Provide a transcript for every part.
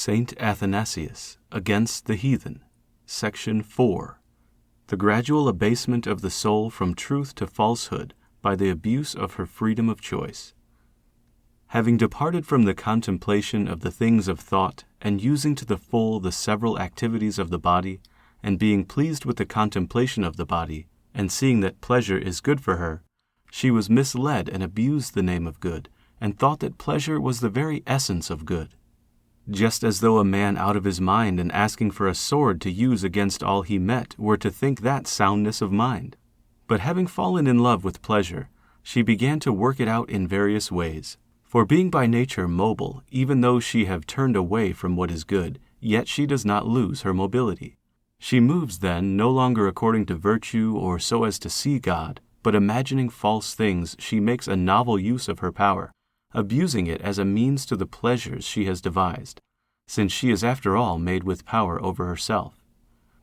Saint Athanasius, Against the Heathen, Section 4. The gradual abasement of the soul from truth to falsehood by the abuse of her freedom of choice. Having departed from the contemplation of the things of thought, and using to the full the several activities of the body, and being pleased with the contemplation of the body, and seeing that pleasure is good for her, she was misled and abused the name of good, and thought that pleasure was the very essence of good. Just as though a man out of his mind and asking for a sword to use against all he met were to think that soundness of mind. But having fallen in love with pleasure, she began to work it out in various ways. For being by nature mobile, even though she have turned away from what is good, yet she does not lose her mobility. She moves then no longer according to virtue or so as to see God, but imagining false things, she makes a novel use of her power, abusing it as a means to the pleasures she has devised, since she is after all made with power over herself.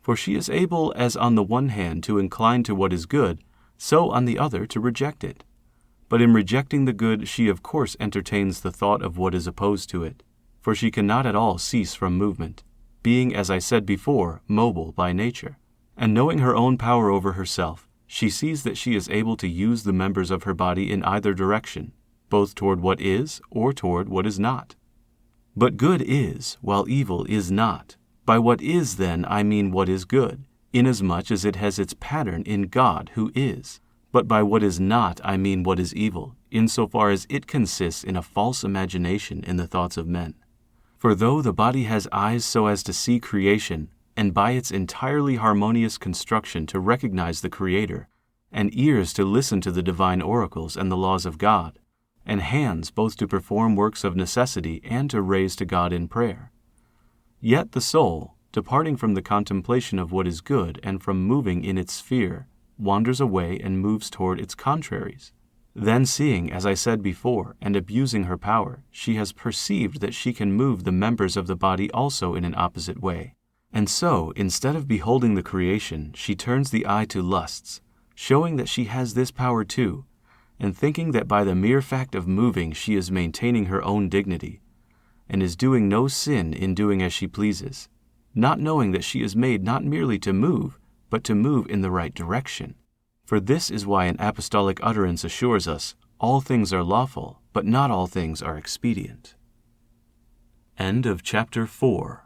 For she is able as on the one hand to incline to what is good, so on the other to reject it. But in rejecting the good she of course entertains the thought of what is opposed to it, for she cannot at all cease from movement, being, as I said before, mobile by nature. And knowing her own power over herself, she sees that she is able to use the members of her body in either direction, both toward what is or toward what is not. But good is, while evil is not. By what is, then, I mean what is good, inasmuch as it has its pattern in God who is. But by what is not, I mean what is evil, insofar as it consists in a false imagination in the thoughts of men. For though the body has eyes so as to see creation, and by its entirely harmonious construction to recognize the Creator, and ears to listen to the divine oracles and the laws of God, and hands both to perform works of necessity and to raise to God in prayer. Yet the soul, departing from the contemplation of what is good and from moving in its sphere, wanders away and moves toward its contraries. Then seeing, as I said before, and abusing her power, she has perceived that she can move the members of the body also in an opposite way. And so, instead of beholding the creation, she turns the eye to lusts, showing that she has this power too, and thinking that by the mere fact of moving she is maintaining her own dignity, and is doing no sin in doing as she pleases, not knowing that she is made not merely to move, but to move in the right direction. For this is why an apostolic utterance assures us, all things are lawful, but not all things are expedient. End of chapter 4.